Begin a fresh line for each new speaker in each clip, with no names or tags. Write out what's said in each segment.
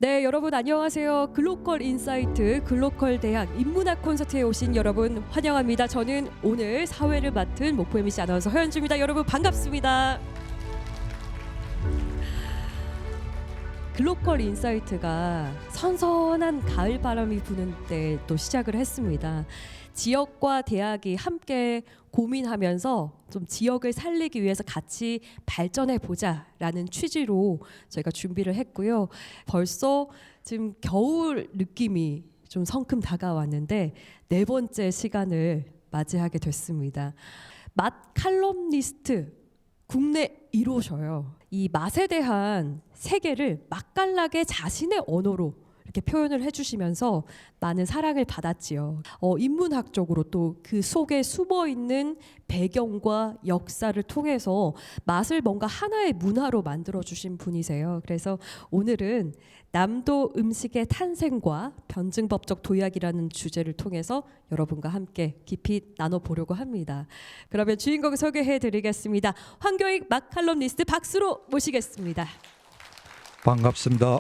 네, 여러분 안녕하세요. 글로컬 인사이트 글로컬 대학 인문학 콘서트에 오신 여러분 환영합니다. 저는 오늘 사회를 맡은 목포 MBC 아나운서 허연주입니다. 여러분 반갑습니다. 글로컬 인사이트가 선선한 가을 바람이 부는 때 또 시작을 했습니다. 지역과 대학이 함께 고민하면서 좀 지역을 살리기 위해서 같이 발전해 보자라는 취지로 저희가 준비를 했고요. 벌써 지금 겨울 느낌이 좀 성큼 다가왔는데 네 번째 시간을 맞이하게 됐습니다. 맛 칼럼니스트 국내 1호셔요. 이 맛에 대한 세계를 맛깔나게 자신의 언어로 이렇게 표현을 해주시면서 많은 사랑을 받았지요. 인문학적으로 또 그 속에 숨어 있는 배경과 역사를 통해서 맛을 뭔가 하나의 문화로 만들어 주신 분이세요. 그래서 오늘은 남도 음식의 탄생과 변증법적 도약이라는 주제를 통해서 여러분과 함께 깊이 나눠보려고 합니다. 그러면 주인공 소개해드리겠습니다. 황교익 맛칼럼니스트 박수로 모시겠습니다.
반갑습니다.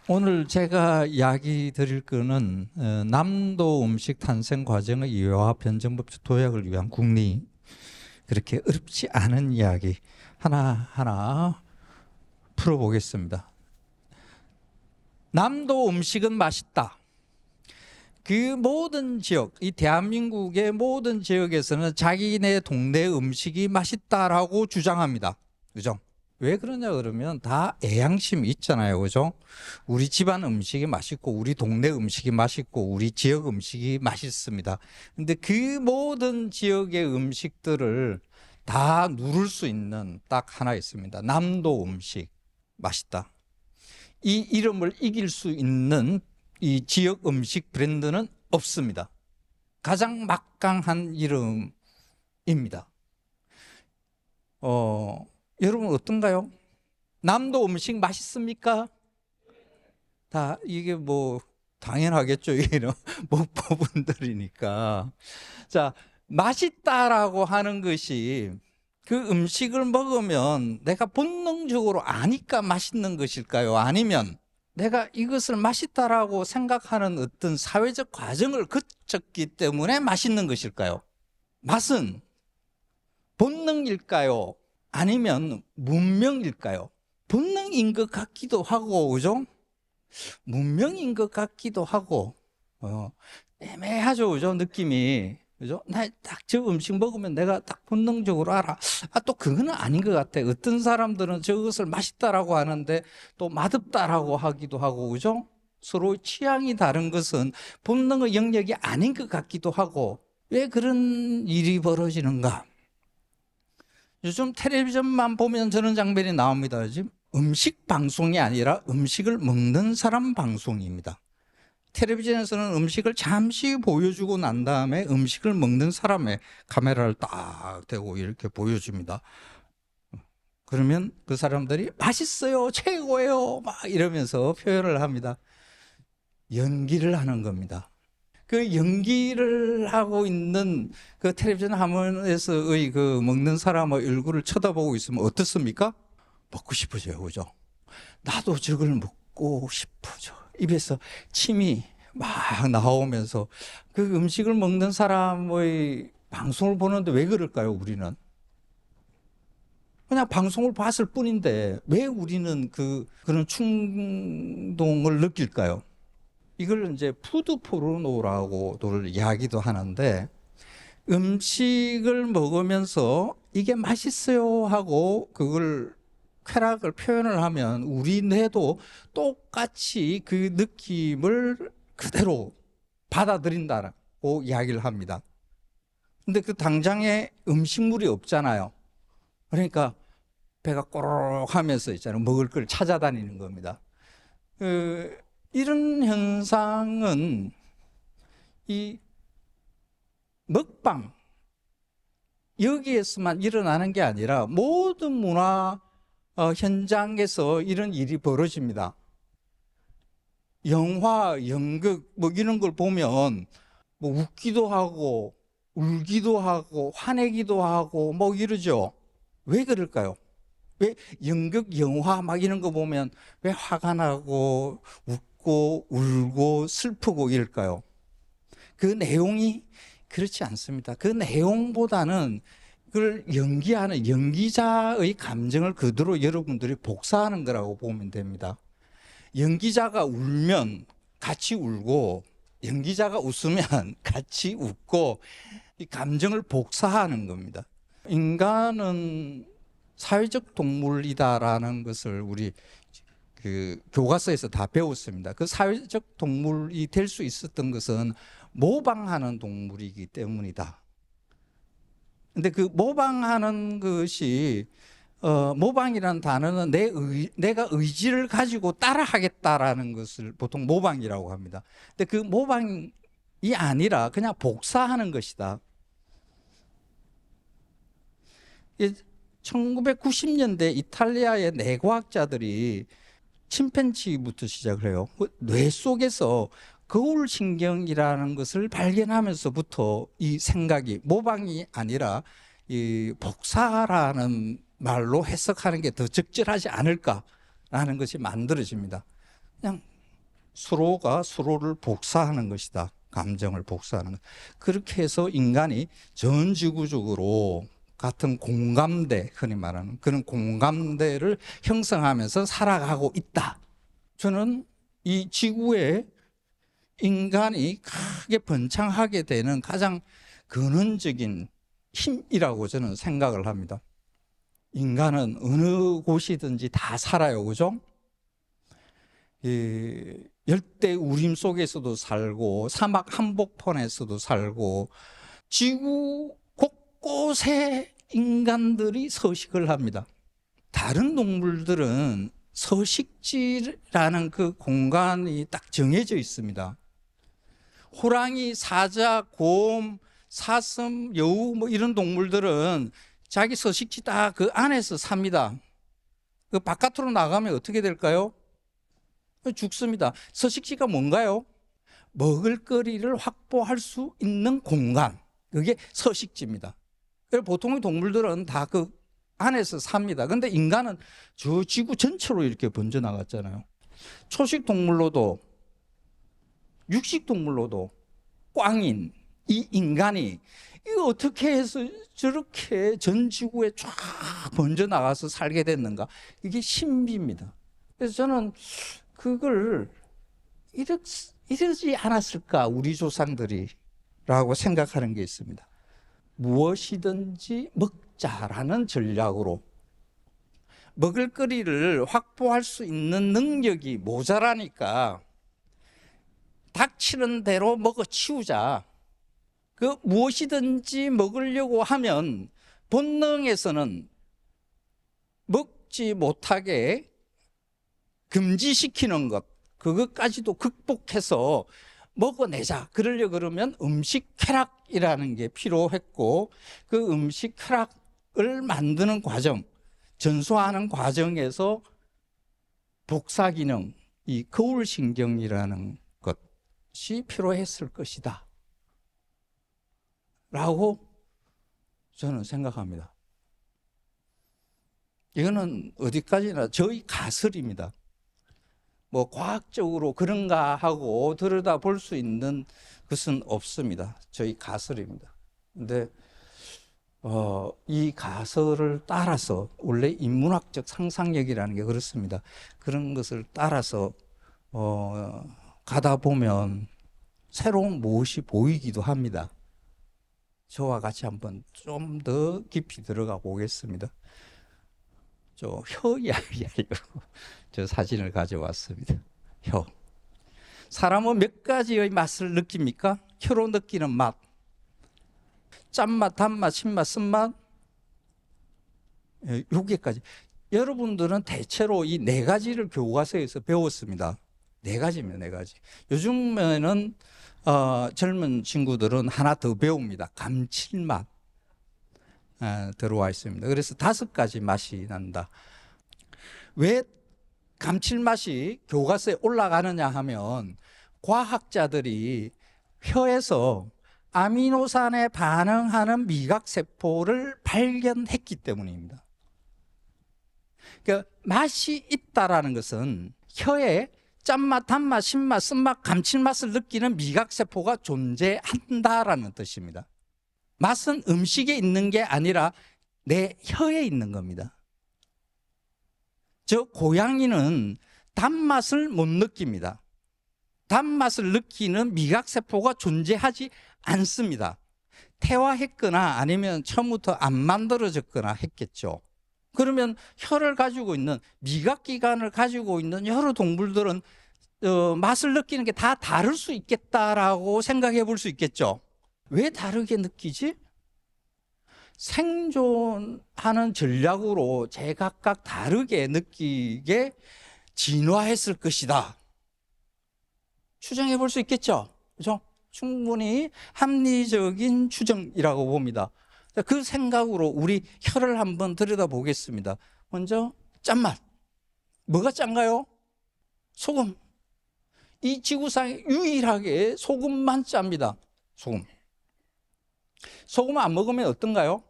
오늘 제가 이야기 드릴 거는 남도 음식 탄생 과정의 이해와 변증법적 도약을 위한 국리, 그렇게 어렵지 않은 이야기 하나하나 풀어보겠습니다. 남도 음식은 맛있다. 그 모든 지역, 이 대한민국의 모든 지역에서는 자기네 동네 음식이 맛있다라고 주장합니다. 그죠? 왜 그러냐 그러면 다 애양심이 있잖아요. 그죠? 우리 집안 음식이 맛있고 우리 동네 음식이 맛있고 우리 지역 음식이 맛있습니다. 근데 그 모든 지역의 음식들을 다 누를 수 있는 딱 하나 있습니다. 남도 음식 맛있다. 이 이름을 이길 수 있는 이 지역 음식 브랜드는 없습니다. 가장 막강한 이름입니다. 여러분 어떤가요? 남도 음식 맛있습니까? 다 이게 뭐 당연하겠죠. 이게는 목포분들이니까. 자, 맛있다라고 하는 것이 그 음식을 먹으면 내가 본능적으로 아니까 맛있는 것일까요? 아니면 내가 이것을 맛있다라고 생각하는 어떤 사회적 과정을 거쳤기 때문에 맛있는 것일까요? 맛은 본능일까요? 아니면 문명일까요? 본능인 것 같기도 하고, 그죠? 문명인 것 같기도 하고, 애매하죠, 그죠? 느낌이. 그죠? 나 딱 저 음식 먹으면 내가 딱 본능적으로 알아. 또 그거는 아닌 것 같아. 어떤 사람들은 저것을 맛있다라고 하는데 또 맛없다라고 하기도 하고, 그죠? 서로 취향이 다른 것은 본능의 영역이 아닌 것 같기도 하고, 왜 그런 일이 벌어지는가? 요즘 텔레비전만 보면 저런 장면이 나옵니다. 지금 음식 방송이 아니라 음식을 먹는 사람 방송입니다. 텔레비전에서는 음식을 잠시 보여주고 난 다음에 음식을 먹는 사람의 카메라를 딱 대고 이렇게 보여줍니다. 그러면 그 사람들이 맛있어요, 최고예요, 막 이러면서 표현을 합니다. 연기를 하는 겁니다. 그 연기를 하고 있는 그 텔레비전 화면에서의 그 먹는 사람의 얼굴을 쳐다보고 있으면 어떻습니까? 먹고 싶어져요, 그죠? 나도 저걸 먹고 싶어져. 입에서 침이 막 나오면서 그 음식을 먹는 사람의 방송을 보는데 왜 그럴까요, 우리는? 그냥 방송을 봤을 뿐인데 왜 우리는 그런 충동을 느낄까요? 이걸 이제 푸드 포르노라고들 이야기도 하는데, 음식을 먹으면서 이게 맛있어요 하고 그걸 쾌락을 표현을 하면 우리 뇌도 똑같이 그 느낌을 그대로 받아들인다고 이야기를 합니다. 근데 그 당장에 음식물이 없잖아요. 그러니까 배가 꼬르륵 하면서 있잖아요. 먹을 걸 찾아다니는 겁니다. 이런 현상은 이 먹방 여기에서만 일어나는 게 아니라 모든 문화 현장에서 이런 일이 벌어집니다. 영화, 연극 뭐 이런 걸 보면 뭐 웃기도 하고 울기도 하고 화내기도 하고 뭐 이러죠. 왜 그럴까요? 왜 연극, 영화 막 이런 거 보면 왜 화가 나고 웃고 울고 슬프고 이럴까요? 그 내용이 그렇지 않습니다. 그 내용보다는 그걸 연기하는 연기자의 감정을 그대로 여러분들이 복사하는 거라고 보면 됩니다. 연기자가 울면 같이 울고, 연기자가 웃으면 같이 웃고, 이 감정을 복사하는 겁니다. 인간은 사회적 동물이다라는 것을 우리 그 교과서에서 다 배웠습니다. 그 사회적 동물이 될 수 있었던 것은 모방하는 동물이기 때문이다. 근데 그 모방하는 것이 모방이라는 단어는 내가 의지를 가지고 따라하겠다라는 것을 보통 모방이라고 합니다. 근데 그 모방이 아니라 그냥 복사하는 것이다. 1990년대 이탈리아의 뇌과학자들이 침팬지부터 시작을 해요. 뇌 속에서 거울신경이라는 것을 발견하면서부터 이 생각이 모방이 아니라 이 복사라는 말로 해석하는 게 더 적절하지 않을까라는 것이 만들어집니다. 그냥 서로가 서로를 복사하는 것이다. 감정을 복사하는 것. 그렇게 해서 인간이 전 지구적으로 같은 공감대, 흔히 말하는 그런 공감대를 형성하면서 살아가고 있다. 저는 이 지구에 인간이 크게 번창하게 되는 가장 근원적인 힘이라고 저는 생각을 합니다. 인간은 어느 곳이든지 다 살아요, 그죠? 열대 우림 속에서도 살고, 사막 한복판에서도 살고, 지구 곳곳에 인간들이 서식을 합니다. 다른 동물들은 서식지라는 그 공간이 딱 정해져 있습니다. 호랑이, 사자, 곰, 사슴, 여우 뭐 이런 동물들은 자기 서식지 다 그 안에서 삽니다. 그 바깥으로 나가면 어떻게 될까요? 죽습니다. 서식지가 뭔가요? 먹을거리를 확보할 수 있는 공간. 그게 서식지입니다. 보통의 동물들은 다 그 안에서 삽니다. 그런데 인간은 저 지구 전체로 이렇게 번져나갔잖아요. 초식 동물로도 육식 동물로도 꽝인 이 인간이 이거 어떻게 해서 저렇게 전 지구에 쫙 번져나가서 살게 됐는가? 이게 신비입니다. 그래서 저는 그걸 이러지 않았을까 우리 조상들이 라고 생각하는 게 있습니다. 무엇이든지 먹자라는 전략으로 먹을거리를 확보할 수 있는 능력이 모자라니까 닥치는 대로 먹어치우자. 그 무엇이든지 먹으려고 하면 본능에서는 먹지 못하게 금지시키는 것, 그것까지도 극복해서 먹어내자. 그러려 그러면 음식 쾌락이라는 게 필요했고, 그 음식 쾌락을 만드는 과정, 전수하는 과정에서 복사 기능, 이 거울신경이라는 것이 필요했을 것이다 라고 저는 생각합니다. 이거는 어디까지나 저희 가설입니다. 뭐 과학적으로 그런가 하고 들여다볼 수 있는 것은 없습니다. 저희 가설입니다. 근데 이 가설을 따라서 원래 인문학적 상상력이라는 게 그렇습니다. 그런 것을 따라서 가다 보면 새로운 무엇이 보이기도 합니다. 저와 같이 한번 좀 더 깊이 들어가 보겠습니다. 저 혀 이야기하려고 저 사진을 가져왔습니다. 혀. 사람은 몇 가지의 맛을 느낍니까? 혀로 느끼는 맛. 짠맛, 단맛, 신맛, 쓴맛. 여기까지. 여러분들은 대체로 이 네 가지를 교과서에서 배웠습니다. 네 가지면 네 가지. 요즘에는 젊은 친구들은 하나 더 배웁니다. 감칠맛 들어와 있습니다. 그래서 5가지 맛이 난다. 왜 감칠맛이 교과서에 올라가느냐 하면 과학자들이 혀에서 아미노산에 반응하는 미각세포를 발견했기 때문입니다. 그러니까 맛이 있다라는 것은 혀에 짠맛, 단맛, 신맛, 쓴맛, 감칠맛을 느끼는 미각세포가 존재한다라는 뜻입니다. 맛은 음식에 있는 게 아니라 내 혀에 있는 겁니다. 저 고양이는 단맛을 못 느낍니다. 단맛을 느끼는 미각세포가 존재하지 않습니다. 태화했거나 아니면 처음부터 안 만들어졌거나 했겠죠. 그러면 혀를 가지고 있는 미각기관을 가지고 있는 여러 동물들은 맛을 느끼는 게 다 다를 수 있겠다라고 생각해 볼 수 있겠죠. 왜 다르게 느끼지? 생존하는 전략으로 제각각 다르게 느끼게 진화했을 것이다. 추정해 볼 수 있겠죠. 그죠? 충분히 합리적인 추정이라고 봅니다. 그 생각으로 우리 혀를 한번 들여다보겠습니다. 먼저 짠맛. 뭐가 짠가요? 소금. 이 지구상에 유일하게 소금만 짭니다. 소금. 소금 안 먹으면 어떤가요?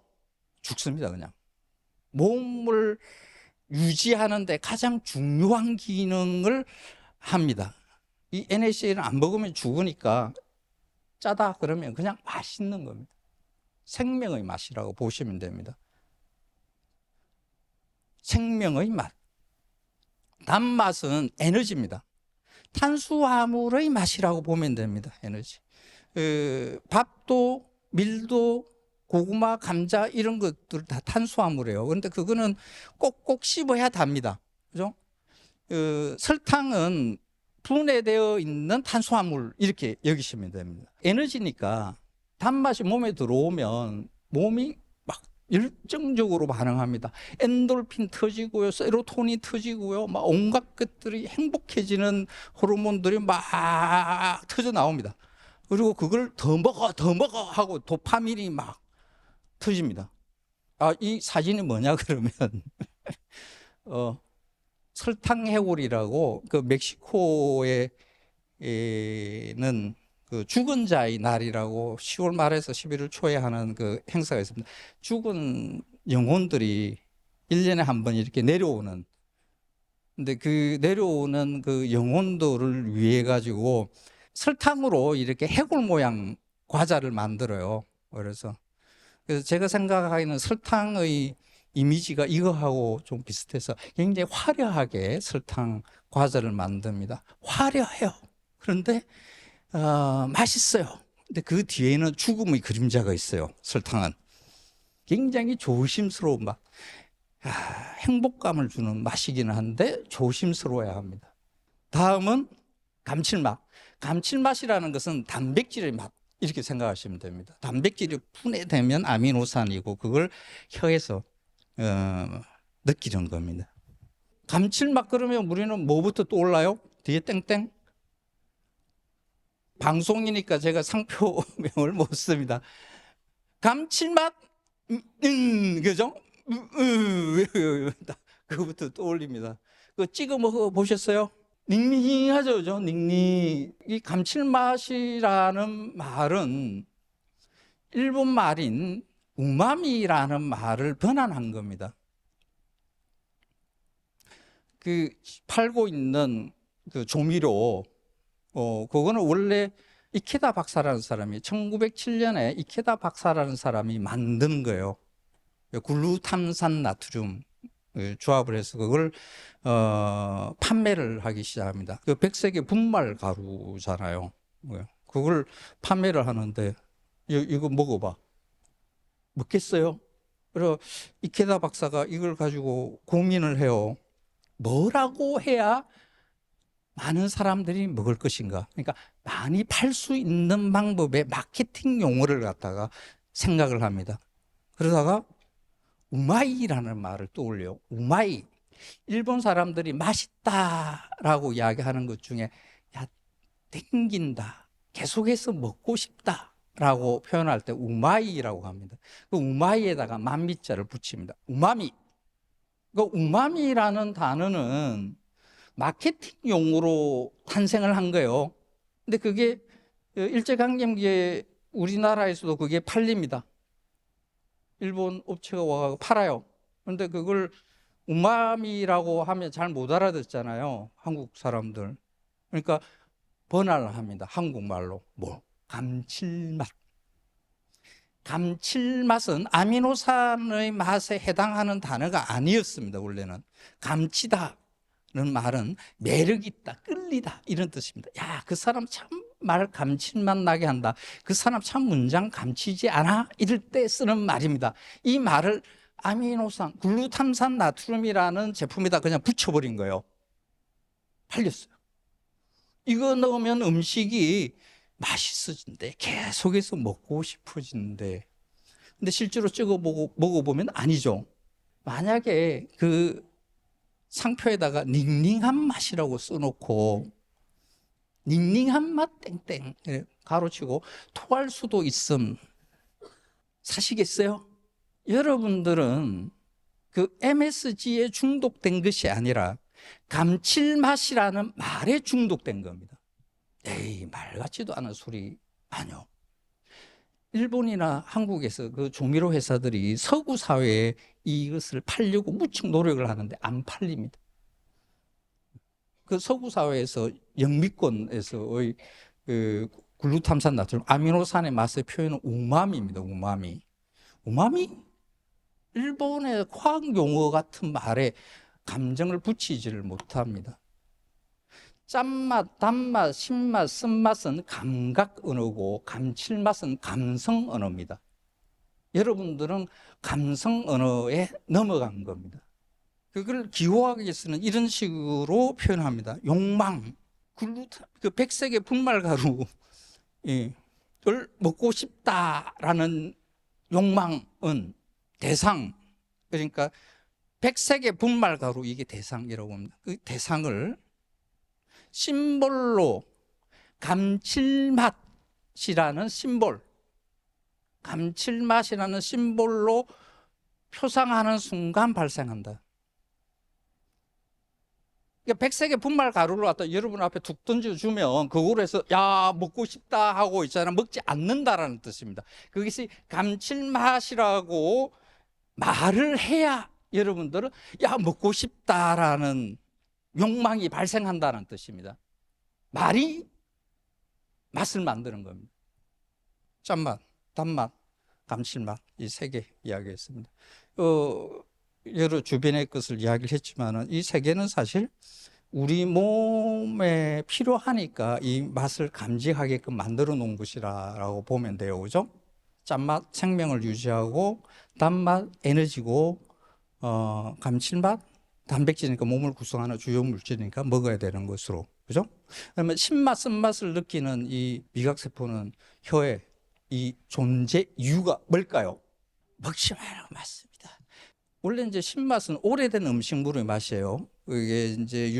죽습니다, 그냥. 몸을 유지하는데 가장 중요한 기능을 합니다. 이 NaCl은 안 먹으면 죽으니까 짜다 그러면 그냥 맛있는 겁니다. 생명의 맛이라고 보시면 됩니다. 생명의 맛. 단맛은 에너지입니다. 탄수화물의 맛이라고 보면 됩니다. 에너지. 밥도 밀도 고구마, 감자 이런 것들 다 탄수화물이에요. 그런데 그거는 꼭꼭 씹어야 답니다. 그죠? 설탕은 분해되어 있는 탄수화물 이렇게 여기시면 됩니다. 에너지니까 단맛이 몸에 들어오면 몸이 막 열정적으로 반응합니다. 엔돌핀 터지고요, 세로토닌 터지고요, 막 온갖 것들이 행복해지는 호르몬들이 막 터져 나옵니다. 그리고 그걸 더 먹어 하고 도파민이 막 터집니다. 이 사진이 뭐냐 그러면 설탕 해골이라고 그 멕시코에는 그 죽은 자의 날이라고 10월 말에서 11월 초에 하는 그 행사가 있습니다. 죽은 영혼들이 1년에 한 번 이렇게 내려오는, 근데 그 내려오는 그 영혼들을 위해 가지고 설탕으로 이렇게 해골 모양 과자를 만들어요. 그래서 제가 생각하기에는 설탕의 이미지가 이거하고 좀 비슷해서 굉장히 화려하게 설탕 과자를 만듭니다. 화려해요. 그런데 맛있어요. 근데 그 뒤에는 죽음의 그림자가 있어요. 설탕은 굉장히 조심스러운 맛, 행복감을 주는 맛이기는 한데 조심스러워야 합니다. 다음은 감칠맛. 감칠맛이라는 것은 단백질의 맛 이렇게 생각하시면 됩니다. 단백질이 분해되면 아미노산이고 그걸 혀에서 느끼는 겁니다. 감칠맛 그러면 우리는 뭐부터 떠올라요? 뒤에 땡땡? 방송이니까 제가 상표명을 못 씁니다. 감칠맛, 그죠? 그거부터 떠올립니다. 그거 찍어 먹어 보셨어요? 닝닝하죠, 그죠? 닝닝. 이 감칠맛이라는 말은 일본 말인 우마미라는 말을 번안한 겁니다. 그 팔고 있는 그 조미료, 그거는 원래 이케다 박사라는 사람이 1907년에 이케다 박사라는 사람이 만든 거예요. 글루탐산 나트륨 조합을 해서 그걸 판매를 하기 시작합니다. 그 백색의 분말 가루잖아요. 그걸 판매를 하는데 이거 먹어봐. 먹겠어요? 그래서 이케다 박사가 이걸 가지고 고민을 해요. 뭐라고 해야 많은 사람들이 먹을 것인가? 그러니까 많이 팔 수 있는 방법의 마케팅 용어를 갖다가 생각을 합니다. 그러다가 우마이라는 말을 떠올려요. 우마이. 일본 사람들이 맛있다라고 이야기하는 것 중에 야, 땡긴다. 계속해서 먹고 싶다라고 표현할 때 우마이라고 합니다. 그 우마이에다가 만미자를 붙입니다. 우마미. 그 우마미라는 단어는 마케팅 용어로 탄생을 한 거예요. 근데 그게 일제강점기에 우리나라에서도 그게 팔립니다. 일본 업체가 와서 팔아요. 그런데 그걸 우마미라고 하면 잘 못 알아듣잖아요, 한국 사람들. 그러니까 번화를 합니다, 한국말로. 뭐? 감칠맛. 감칠맛은 아미노산의 맛에 해당하는 단어가 아니었습니다, 원래는. 감치다는 말은 매력 있다, 끌리다, 이런 뜻입니다. 야, 그 사람 참 말 감칠맛 나게 한다. 그 사람 참 문장 감치지 않아? 이럴 때 쓰는 말입니다. 이 말을 아미노산, 글루탐산 나트륨이라는 제품에다 그냥 붙여버린 거예요. 팔렸어요. 이거 넣으면 음식이 맛있어진대. 계속해서 먹고 싶어진대. 근데 실제로 먹어보면 아니죠. 만약에 그 상표에다가 닝닝한 맛이라고 써놓고 닝닝한 맛 땡땡 가로치고 토할 수도 있음, 사시겠어요? 여러분들은 그 MSG에 중독된 것이 아니라 감칠맛이라는 말에 중독된 겁니다. 에이, 말 같지도 않은 소리 아니요. 일본이나 한국에서 그 조미료 회사들이 서구 사회에 이것을 팔려고 무척 노력을 하는데 안 팔립니다. 그 서구 사회에서 영미권에서의 그 글루탐산 나트륨, 아미노산의 맛의 표현은 우마미입니다. 우마미. 우마미? 일본의 과학 용어 같은 말에 감정을 붙이지를 못합니다. 짠맛, 단맛, 신맛, 쓴맛은 감각 언어고 감칠맛은 감성 언어입니다. 여러분들은 감성 언어에 넘어간 겁니다. 그걸 기호하기 위해서는 이런 식으로 표현합니다. 욕망, 그 백색의 분말가루를 먹고 싶다라는 욕망은 대상, 그러니까 백색의 분말가루, 이게 대상이라고 합니다. 그 대상을 심볼로 감칠맛이라는 심볼, 감칠맛이라는 심볼로 표상하는 순간 발생한다. 그러니까 백색의 분말 가루를 갖다 여러분 앞에 툭 던져주면 그걸로 해서 야, 먹고 싶다 하고 있잖아요. 먹지 않는다라는 뜻입니다. 그것이 감칠맛이라고 말을 해야 여러분들은 야, 먹고 싶다라는 욕망이 발생한다는 뜻입니다. 말이 맛을 만드는 겁니다. 짠맛, 단맛, 감칠맛, 이 세 개 이야기했습니다. 여러 주변의 것을 이야기를 했지만 이 세 개는 사실 우리 몸에 필요하니까 이 맛을 감지하게끔 만들어 놓은 것이라고 보면 돼요. 그죠? 짠맛, 생명을 유지하고, 단맛, 에너지고, 감칠맛, 단백질이니까 몸을 구성하는 주요 물질이니까 먹어야 되는 것으로. 그죠? 그러면 신맛, 쓴맛을 느끼는 이 미각세포는 혀에 이 존재 이유가 뭘까요? 먹지 말라고 맞습니다. 원래 이제 신맛은 오래된 음식물의 맛이에요. 이게 이제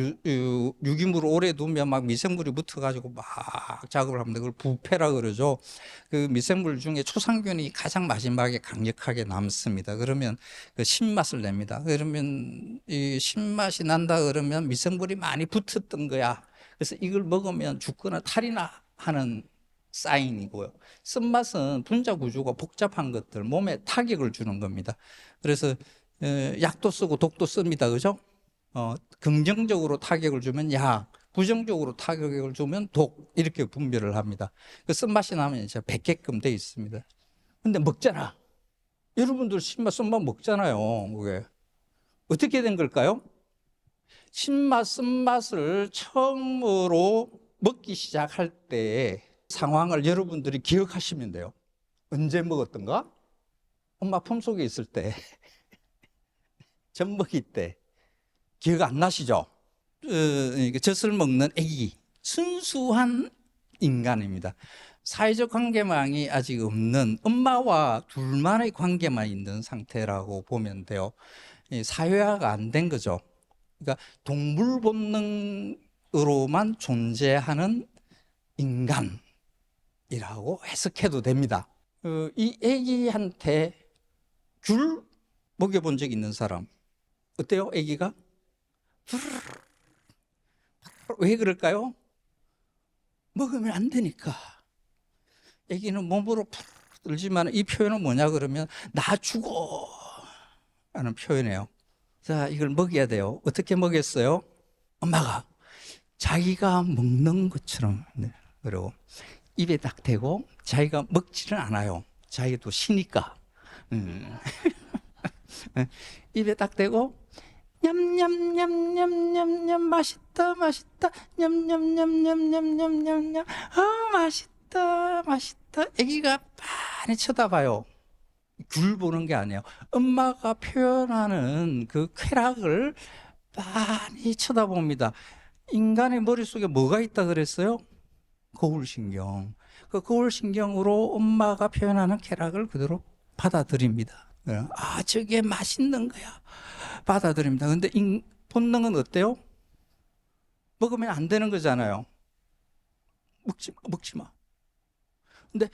유기물을 오래 두면 막 미생물이 붙어가지고 막 작업을 합니다. 그걸 부패라 그러죠. 그 미생물 중에 초상균이 가장 마지막에 강력하게 남습니다. 그러면 그 신맛을 냅니다. 그러면 이 신맛이 난다 그러면 미생물이 많이 붙었던 거야. 그래서 이걸 먹으면 죽거나 탈이나 하는 사인이고요. 쓴맛은 분자 구조가 복잡한 것들, 몸에 타격을 주는 겁니다. 그래서 약도 쓰고 독도 씁니다. 그죠? 긍정적으로 타격을 주면 약, 부정적으로 타격을 주면 독, 이렇게 분별을 합니다. 그 쓴맛이 나면 이제 뱉게끔 돼 있습니다. 근데 먹잖아. 여러분들 신맛, 쓴맛 먹잖아요. 그게. 어떻게 된 걸까요? 신맛, 쓴맛을 처음으로 먹기 시작할 때 상황을 여러분들이 기억하시면 돼요. 언제 먹었던가? 엄마 품속에 있을 때, 젖먹이 때. 기억 안 나시죠? 젖을 먹는 아기, 순수한 인간입니다. 사회적 관계망이 아직 없는 엄마와 둘만의 관계만 있는 상태라고 보면 돼요. 사회화가 안 된 거죠. 그러니까 동물 본능으로만 존재하는 인간이라고 해석해도 됩니다. 이 아기한테 귤 먹여본 적 있는 사람 어때요? 아기가? 왜 그럴까요? 먹으면 안 되니까. 아기는 몸으로 들지만 이 표현은 뭐냐 그러면 나 죽어 라는 표현이에요. 자, 이걸 먹여야 돼요. 어떻게 먹였어요? 엄마가 자기가 먹는 것처럼, 네, 그리고 입에 딱 대고 자기가 먹지는 않아요. 자기가 또 쉬니까. 입에 딱 대고 냠냠냠냠냠냠 맛있다 맛있다 냠냠냠냠냠냠냠냠 맛있다 맛있다. 아기가 많이 쳐다봐요. 귤 보는 게 아니에요. 엄마가 표현하는 그 쾌락을 많이 쳐다봅니다. 인간의 머릿속에 뭐가 있다 그랬어요? 거울신경. 그 거울신경으로 엄마가 표현하는 쾌락을 그대로 받아들입니다. 아, 저게 맛있는 거야. 받아들입니다. 근데 본능은 어때요? 먹으면 안 되는 거잖아요. 먹지 마, 먹지 마. 근데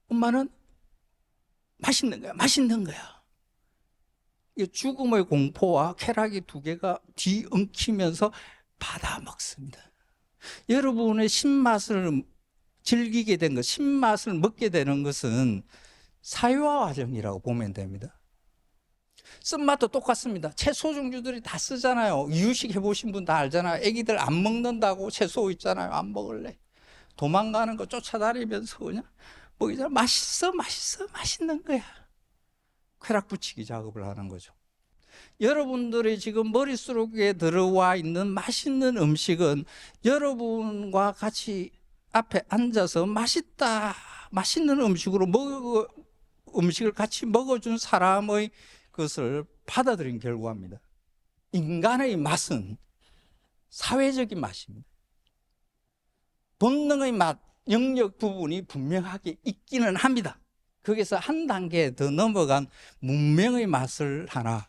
엄마는 맛있는 거야, 맛있는 거야. 죽음의 공포와 쾌락이 두 개가 뒤엉키면서 받아 먹습니다. 여러분의 신맛을 즐기게 된 것, 신맛을 먹게 되는 것은 사유화 과정이라고 보면 됩니다. 쓴맛도 똑같습니다. 채소 종류들이 다 쓰잖아요. 이유식 해보신 분 다 알잖아요. 애기들 안 먹는다고 채소 있잖아요. 안 먹을래. 도망가는 거 쫓아다니면서 그냥 먹이잖아. 맛있어, 맛있어, 맛있는 거야. 쾌락 붙이기 작업을 하는 거죠. 여러분들이 지금 머릿속에 들어와 있는 맛있는 음식은 여러분과 같이 앞에 앉아서 맛있다, 맛있는 음식을 같이 먹어준 사람의 것을 받아들인 결과입니다. 인간의 맛은 사회적인 맛입니다. 본능의 맛, 영역 부분이 분명하게 있기는 합니다. 거기서 한 단계 더 넘어간 문명의 맛을 하나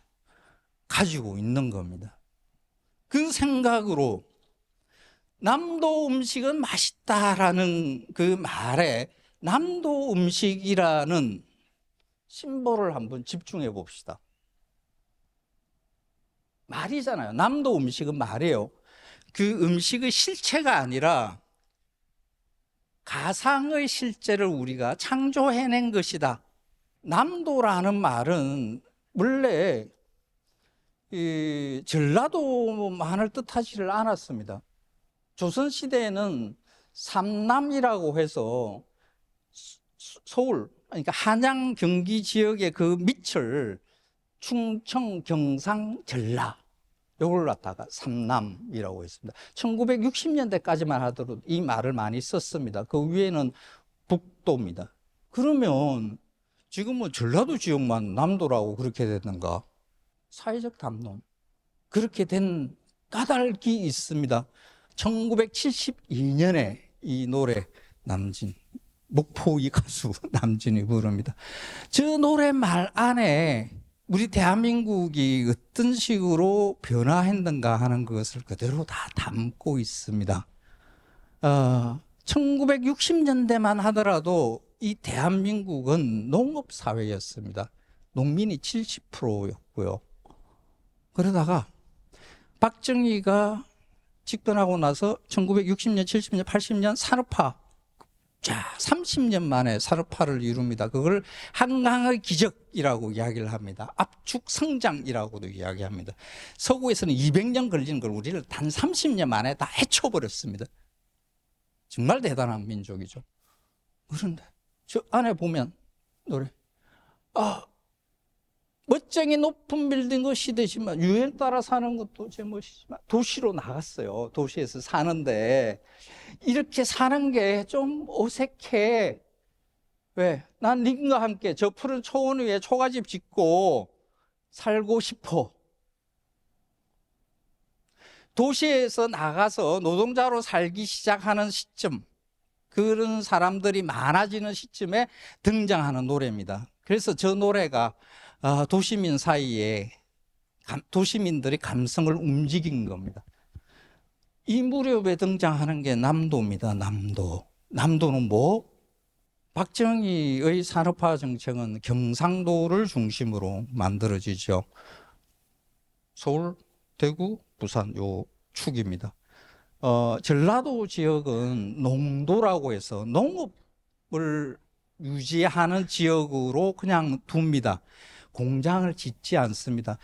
가지고 있는 겁니다. 그 생각으로 남도 음식은 맛있다라는 그 말에 남도 음식이라는 심볼을 한번 집중해 봅시다. 말이잖아요. 남도 음식은 말이에요. 그 음식의 실체가 아니라 가상의 실제를 우리가 창조해낸 것이다. 남도라는 말은 원래 전라도만을 뜻하지를 않았습니다. 조선시대에는 삼남이라고 해서 서울, 그러니까 한양 경기 지역의 그 밑을 충청, 경상, 전라 요걸 갖다가 삼남이라고 했습니다. 1960년대까지만 하더라도 이 말을 많이 썼습니다. 그 위에는 북도입니다. 그러면 지금은 전라도 지역만 남도라고 그렇게 됐는가? 사회적 담론. 그렇게 된 까닭이 있습니다. 1972년에 이 노래 남진, 목포 이 가수 남진이 부릅니다. 저 노래말 안에 우리 대한민국이 어떤 식으로 변화했는가 하는 것을 그대로 다 담고 있습니다. 1960년대만 하더라도 이 대한민국은 농업사회였습니다. 농민이 70%였고요. 그러다가 박정희가 집권하고 나서 1960년, 70년, 80년 산업화, 자, 30년 만에 산업화를 이룹니다. 그걸 한강의 기적이라고 이야기를 합니다. 압축 성장이라고도 이야기합니다. 서구에서는 200년 걸리는 걸 우리를 단 30년 만에 다 헤쳐버렸습니다. 정말 대단한 민족이죠. 그런데 저 안에 보면 노래, 멋쟁이 높은 빌딩 시대지만 유행 따라 사는 것도 제 멋이지만 도시로 나갔어요. 도시에서 사는데 이렇게 사는 게 좀 어색해. 왜? 난 님과 함께 저 푸른 초원 위에 초가집 짓고 살고 싶어. 도시에서 나가서 노동자로 살기 시작하는 시점, 그런 사람들이 많아지는 시점에 등장하는 노래입니다. 그래서 저 노래가 도시민 사이에 도시민들의 감성을 움직인 겁니다. 이 무렵에 등장하는 게 남도입니다. 남도. 남도는 뭐? 박정희의 산업화 정책은 경상도를 중심으로 만들어지죠. 서울, 대구, 부산 요 축입니다. 전라도 지역은 농도라고 해서 농업을 유지하는 지역으로 그냥 둡니다. 공장을 짓지 않습니다.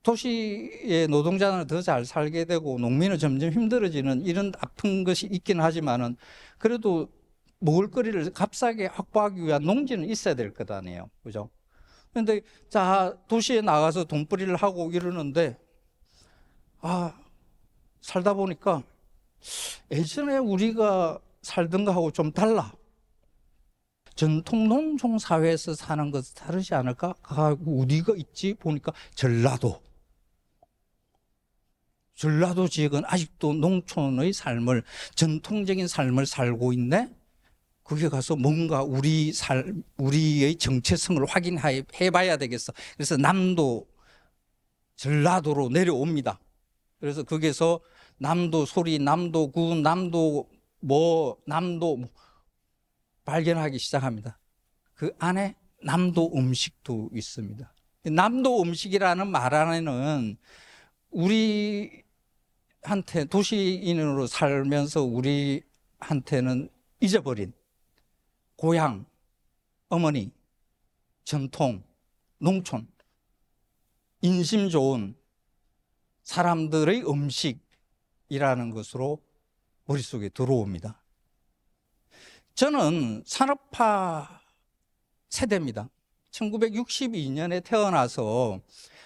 도시의 노동자는 더 잘 살게 되고 농민은 점점 힘들어지는 이런 아픈 것이 있긴 하지만은 그래도 먹을거리를 값싸게 확보하기 위한 농지는 있어야 될 것 아니에요. 그죠? 그런데 자, 도시에 나가서 돈벌이를 하고 이러는데 살다 보니까 예전에 우리가 살던 거하고 좀 달라. 전통 농촌 사회에서 사는 것은 다르지 않을까? 어디가 있지? 보니까 전라도 지역은 아직도 농촌의 삶을, 전통적인 삶을 살고 있네? 거기 가서 뭔가 우리의 정체성을 확인해 봐야 되겠어. 그래서 전라도로 내려옵니다. 그래서 거기서 남도 소리, 남도 군, 남도 발견하기 시작합니다. 그 안에 남도 음식도 있습니다. 남도 음식이라는 말 안에는 우리한테 도시인으로 살면서 우리한테는 잊어버린 고향, 어머니, 전통, 농촌, 인심 좋은 사람들의 음식이라는 것으로 머릿속에 들어옵니다. 저는 산업화 세대입니다. 1962년에 태어나서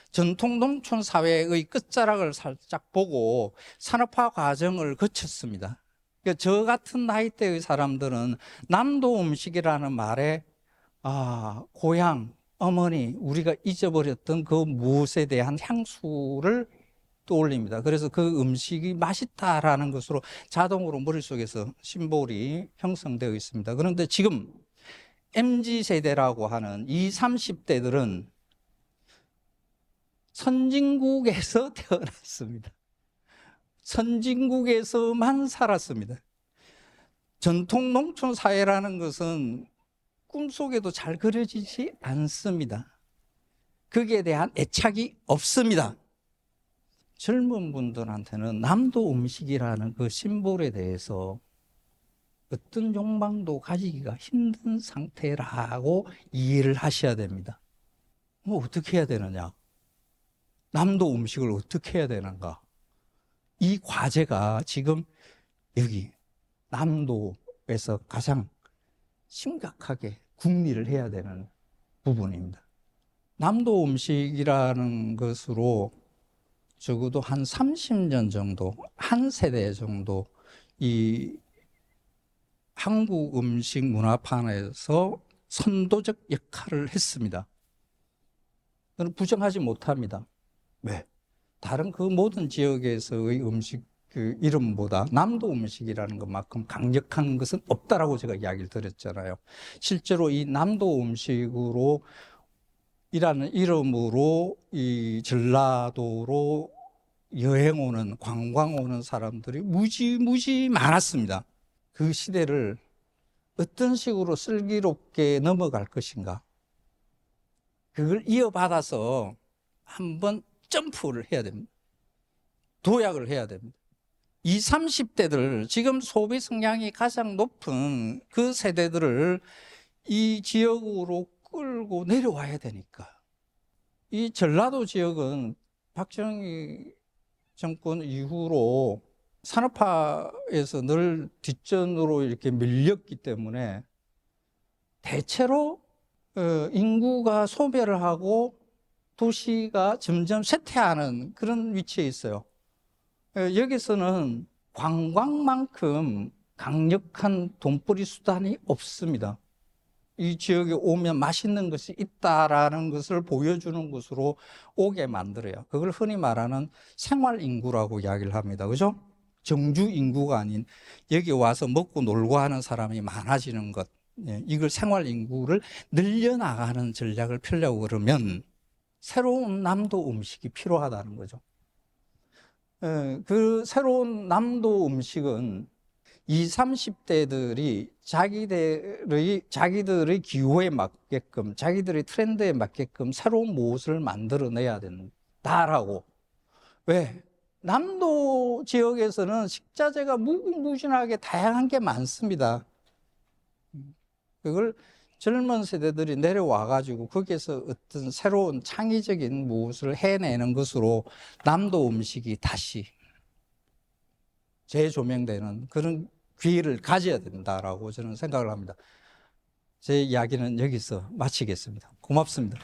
전통 농촌 사회의 끝자락을 살짝 보고 산업화 과정을 거쳤습니다. 그러니까 저 같은 나이대의 사람들은 남도 음식이라는 말에 고향, 어머니, 우리가 잊어버렸던 그 무엇에 대한 향수를 떠올립니다. 그래서 그 음식이 맛있다라는 것으로 자동으로 머릿속에서 심볼이 형성되어 있습니다. 그런데 지금 MZ세대라고 하는 20, 30대들은 선진국에서 태어났습니다. 선진국에서만 살았습니다. 전통 농촌 사회라는 것은 꿈속에도 잘 그려지지 않습니다. 거기에 대한 애착이 없습니다. 젊은 분들한테는 남도 음식이라는 그 심볼에 대해서 어떤 욕망도 가지기가 힘든 상태라고 이해를 하셔야 됩니다. 어떻게 해야 되느냐? 남도 음식을 어떻게 해야 되는가? 이 과제가 지금 여기 남도에서 가장 심각하게 궁리를 해야 되는 부분입니다. 남도 음식이라는 것으로 적어도 한 30년 정도, 한 세대 정도 이 한국 음식 문화판에서 선도적 역할을 했습니다. 저는 부정하지 못합니다. 왜? 다른 그 모든 지역에서의 음식 그 이름보다 남도 음식이라는 것만큼 강력한 것은 없다라고 제가 이야기를 드렸잖아요. 실제로 이 남도 음식으로 이라는 이름으로 이 전라도로 여행 오는, 관광 오는 사람들이 무지 많았습니다. 그 시대를 어떤 식으로 슬기롭게 넘어갈 것인가? 그걸 이어받아서 한번 점프를 해야 됩니다. 도약을 해야 됩니다. 20, 30대들, 지금 소비 성향이 가장 높은 그 세대들을 이 지역으로 끌고 내려와야 되니까. 이 전라도 지역은 박정희 정권 이후로 산업화에서 늘 뒷전으로 이렇게 밀렸기 때문에 대체로 인구가 소멸을 하고 도시가 점점 쇠퇴하는 그런 위치에 있어요. 여기서는 관광만큼 강력한 돈벌이 수단이 없습니다. 이 지역에 오면 맛있는 것이 있다라는 것을 보여주는 곳으로 오게 만들어요. 그걸 흔히 말하는 생활 인구라고 이야기를 합니다. 그죠? 정주 인구가 아닌 여기 와서 먹고 놀고 하는 사람이 많아지는 것. 이걸 생활 인구를 늘려나가는 전략을 펴려고 그러면 새로운 남도 음식이 필요하다는 거죠. 그 새로운 남도 음식은 20, 30대들이 자기들의 기호에 맞게끔, 자기들의 트렌드에 맞게끔 새로운 무엇을 만들어내야 된다라고. 왜? 남도 지역에서는 식자재가 무궁무진하게 다양한 게 많습니다. 그걸 젊은 세대들이 내려와 가지고 거기에서 어떤 새로운 창의적인 무엇을 해내는 것으로 남도 음식이 다시 재조명되는 그런 기회를 가져야 된다라고 저는 생각을 합니다. 제 이야기는 여기서 마치겠습니다. 고맙습니다.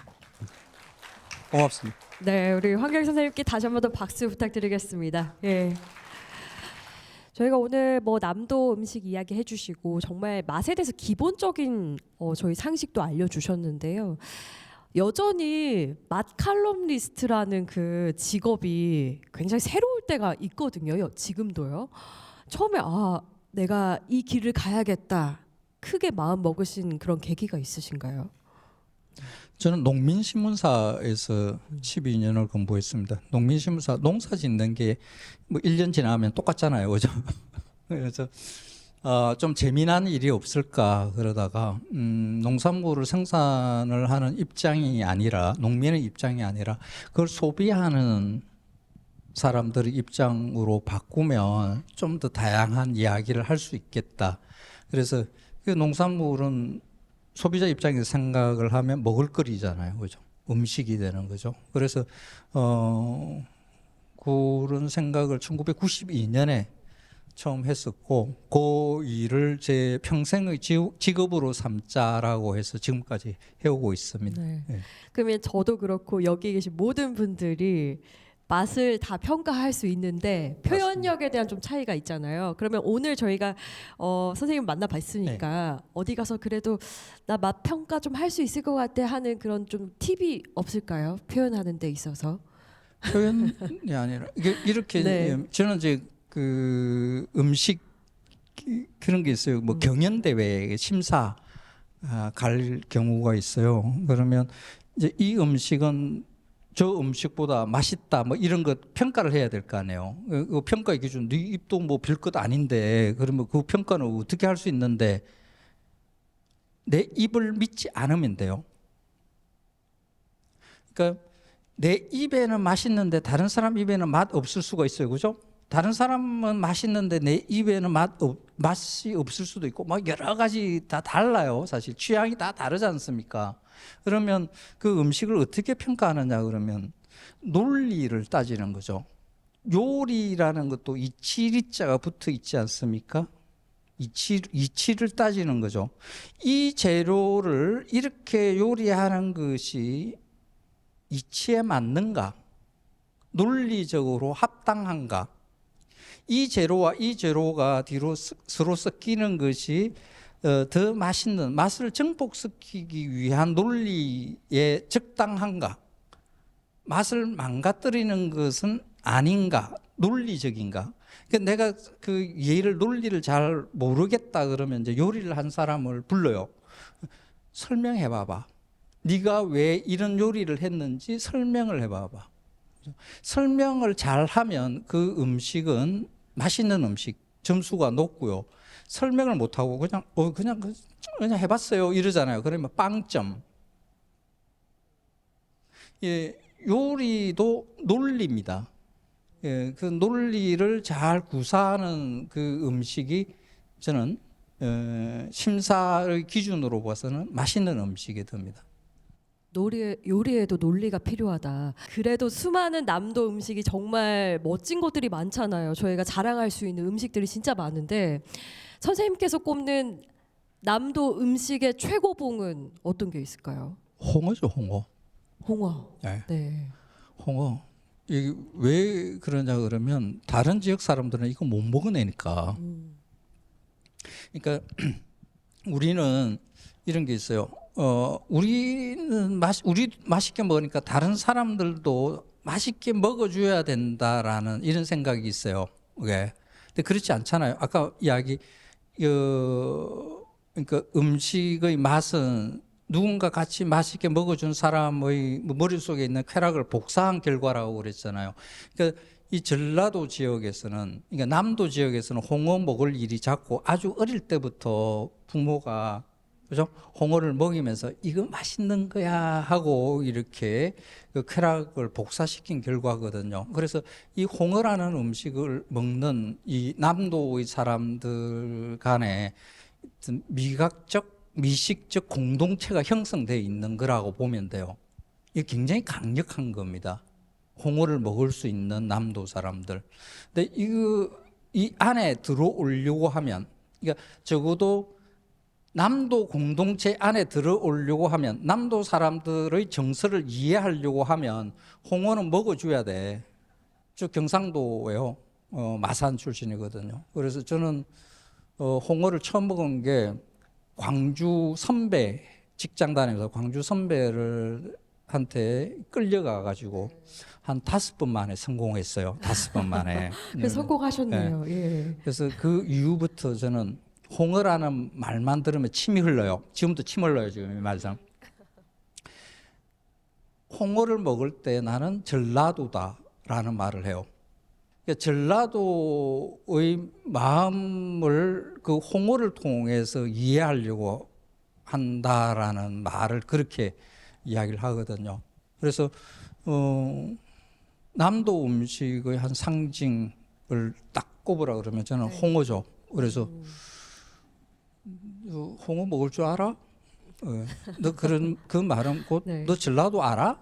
고맙습니다.
네, 우리 황경 선생님께 다시 한 번 더 박수 부탁드리겠습니다. 예. 저희가 오늘 뭐 남도 음식 이야기 해주시고 정말 맛에 대해서 기본적인 저희 상식도 알려주셨는데요. 여전히 맛 칼럼니스트라는 그 직업이 굉장히 새로울 때가 있거든요. 지금도요. 처음에 내가 이 길을 가야겠다. 크게 마음 먹으신 그런 계기가 있으신가요?
저는 농민신문사에서 12년을 공부했습니다. 농민신문사 농사 짓는 게 뭐 1년 지나면 똑같잖아요. 그죠? 그래서 좀 재미난 일이 없을까 그러다가 농산물을 생산을 하는 입장이 아니라 농민의 입장이 아니라 그걸 소비하는 사람들의 입장으로 바꾸면 좀 더 다양한 이야기를 할 수 있겠다. 그래서 그 농산물은 소비자 입장에서 생각을 하면 먹을거리잖아요, 그죠? 음식이 되는 거죠. 그래서 그런 생각을 1992년에 처음 했었고, 그 일을 제 평생의 직업으로 삼자라고 해서 지금까지 해오고 있습니다.
네.
네.
그러면 저도 그렇고 여기 계신 모든 분들이 맛을 다 평가할 수 있는데 표현력에 대한 좀 차이가 있잖아요. 그러면 오늘 저희가 선생님 만나봤으니까 어디 가서 그래도 나 맛 평가 좀 할 수 있을 것 같아 하는 그런 좀 팁이 없을까요? 표현하는 데 있어서.
표현이 아니라 이렇게
네.
저는 이제 그 음식 그런 게 있어요. 뭐 경연 대회 심사 갈 경우가 있어요. 그러면 이제 이 음식은 저 음식보다 맛있다 뭐 이런 것 평가를 해야 될 거 아니에요. 그 평가의 기준 네 입도 뭐 별것 아닌데 그러면 그 평가는 어떻게 할 수 있는데 내 입을 믿지 않으면 돼요. 그러니까 내 입에는 맛있는데 다른 사람 입에는 맛 없을 수가 있어요. 그죠? 다른 사람은 맛있는데 내 입에는 맛이 없을 수도 있고 막 여러 가지 다 달라요. 사실 취향이 다 다르지 않습니까? 그러면 그 음식을 어떻게 평가하느냐 그러면 논리를 따지는 거죠. 요리라는 것도 이치리자가 붙어 있지 않습니까? 이치를 따지는 거죠. 이 재료를 이렇게 요리하는 것이 이치에 맞는가? 논리적으로 합당한가? 이 재료와 이 재료가 뒤로 서로 섞이는 것이 더 맛있는 맛을 증폭시키기 위한 논리에 적당한가? 맛을 망가뜨리는 것은 아닌가? 논리적인가? 그러니까 내가 그 예를 논리를 잘 모르겠다 그러면 이제 요리를 한 사람을 불러요. 설명해 봐봐. 네가 왜 이런 요리를 했는지 설명을 해봐봐. 설명을 잘하면 그 음식은 맛있는 음식 점수가 높고요. 설명을 못하고 그냥 해봤어요 이러잖아요. 그러면 빵점. 예, 요리도 논리입니다. 예, 그 논리를 잘 구사하는 그 음식이 저는 심사의 기준으로 봐서는 맛있는 음식이 됩니다.
요리에도 논리가 필요하다. 그래도 수많은 남도 음식이 정말 멋진 것들이 많잖아요. 저희가 자랑할 수 있는 음식들이 진짜 많은데 선생님께서 꼽는 남도 음식의 최고봉은 어떤 게 있을까요?
홍어죠, 홍어.
홍어.
네.
네.
홍어. 이게 왜 그러냐 그러면 다른 지역 사람들은 이거 못 먹어내니까. 그러니까 우리는 이런 게 있어요. 우리는 우리 맛있게 먹으니까 다른 사람들도 맛있게 먹어줘야 된다라는 이런 생각이 있어요. 왜? 근데 그렇지 않잖아요. 아까 이야기 그러니까 음식의 맛은 누군가 같이 맛있게 먹어준 사람의 머릿속에 있는 쾌락을 복사한 결과라고 그랬잖아요. 그러니까 이 전라도 지역에서는, 그러니까 남도 지역에서는 홍어 먹을 일이 작고 아주 어릴 때부터 부모가 그죠? 홍어를 먹이면서 이거 맛있는 거야 하고 이렇게 그 쾌락을 복사시킨 결과거든요. 그래서 이 홍어라는 음식을 먹는 이 남도의 사람들 간에 미각적 미식적 공동체가 형성되어 있는 거라고 보면 돼요. 이게 굉장히 강력한 겁니다. 홍어를 먹을 수 있는 남도 사람들. 근데 이 안에 들어오려고 하면, 그러니까 적어도 남도 공동체 안에 들어오려고 하면, 남도 사람들의 정서를 이해하려고 하면 홍어는 먹어줘야 돼. 저 경상도예요. 마산 출신이거든요. 그래서 저는 홍어를 처음 먹은 게 광주 선배, 직장 다니면서 광주 선배를 한테 끌려가 가지고 한 5번 만에 성공했어요. 5번 만에.
그래서 성공하셨네요. 예.
그래서 그 이후부터 저는 홍어라는 말만 들으면 침이 흘러요. 지금도 침 흘러요, 지금 이 말상. 홍어를 먹을 때 나는 전라도다라는 말을 해요. 그러니까 전라도의 마음을 그 홍어를 통해서 이해하려고 한다라는 말을 그렇게 이야기를 하거든요. 그래서 남도 음식의 한 상징을 딱 꼽으라 그러면 저는 홍어죠. 그래서 홍어 먹을 줄 알아? 너 그런 그 말은 곧
네.
너 전라도 알아?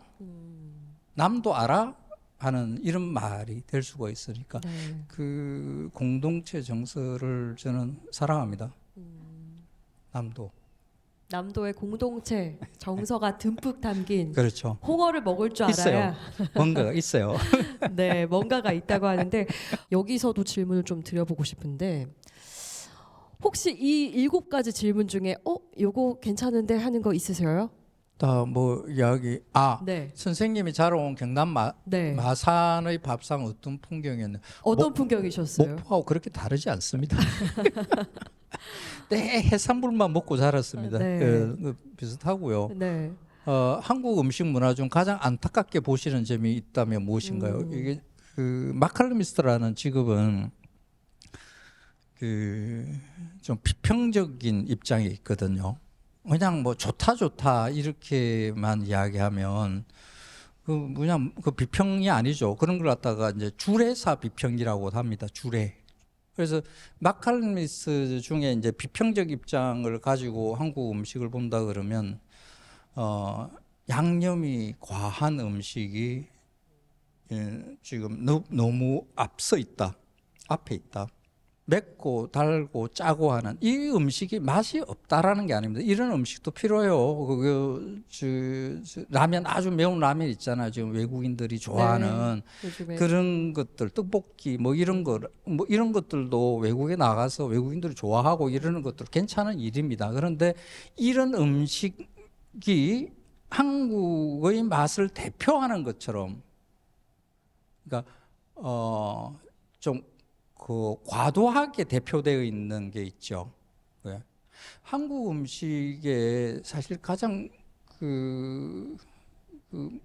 남도 알아? 하는 이런 말이 될 수가 있으니까
네.
그 공동체 정서를 저는 사랑합니다. 남도.
남도의 공동체 정서가 듬뿍 담긴
그렇죠.
홍어를 먹을 줄 알아야
뭔가가 있어요.
네, 뭔가가 있다고 하는데 여기서도 질문을 좀 드려보고 싶은데 혹시 이 7가지 질문 중에 요거 괜찮은데 하는 거 있으세요?
다 뭐 이야기
네.
선생님이 자라온 경남
네.
마산의 밥상 어떤 풍경이었나요?
어떤 풍경이셨어요?
목포하고 그렇게 다르지 않습니다. 네, 해산물만 먹고 자랐습니다.
네.
비슷하고요.
네.
한국 음식 문화 중 가장 안타깝게 보시는 점이 있다면 무엇인가요? 이게 그 마칼미스트라는 직업은 그 좀 비평적인 입장이 있거든요. 그냥 뭐 좋다 이렇게만 이야기하면 그 비평이 아니죠. 그런 걸 갖다가 이제 주례사 비평이라고 합니다. 주례. 그래서 마칼미스 중에 이제 비평적 입장을 가지고 한국 음식을 본다 그러면 양념이 과한 음식이 지금 너무 앞서 있다. 앞에 있다. 맵고 달고 짜고 하는 이 음식이 맛이 없다라는 게 아닙니다. 이런 음식도 필요해요. 라면 아주 매운 라면 있잖아요. 지금 외국인들이 좋아하는
요즘에
그런 것들, 떡볶이 뭐 이런 것들도 외국에 나가서 외국인들이 좋아하고 이러는 것들 괜찮은 일입니다. 그런데 이런 음식이 한국의 맛을 대표하는 것처럼, 그러니까 좀 그 과도하게 대표되어 있는 게 있죠. 네. 한국 음식에 사실 가장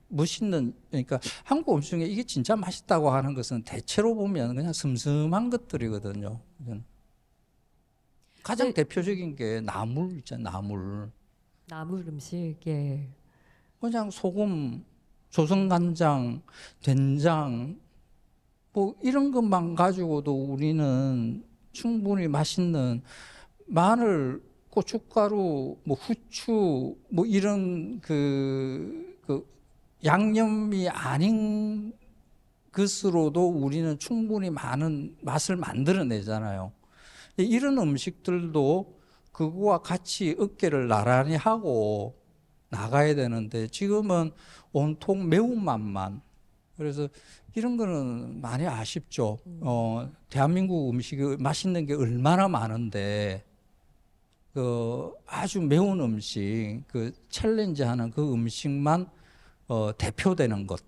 멋있는, 그러니까 한국 음식 중에 이게 진짜 맛있다고 하는 것은 대체로 보면 그냥 슴슴한 것들이거든요. 가장
네.
대표적인 게 나물 있잖아요.
나물 음식. 예.
그냥 소금, 조선간장, 된장 뭐 이런 것만 가지고도 우리는 충분히 맛있는 마늘, 고춧가루, 뭐 후추, 뭐 이런 그 양념이 아닌 것으로도 우리는 충분히 많은 맛을 만들어내잖아요. 이런 음식들도 그거와 같이 어깨를 나란히 하고 나가야 되는데 지금은 온통 매운맛만. 그래서 이런 거는 많이 아쉽죠. 대한민국 음식이 맛있는 게 얼마나 많은데 그 아주 매운 음식, 그 챌린지하는 그 음식만 대표되는 것.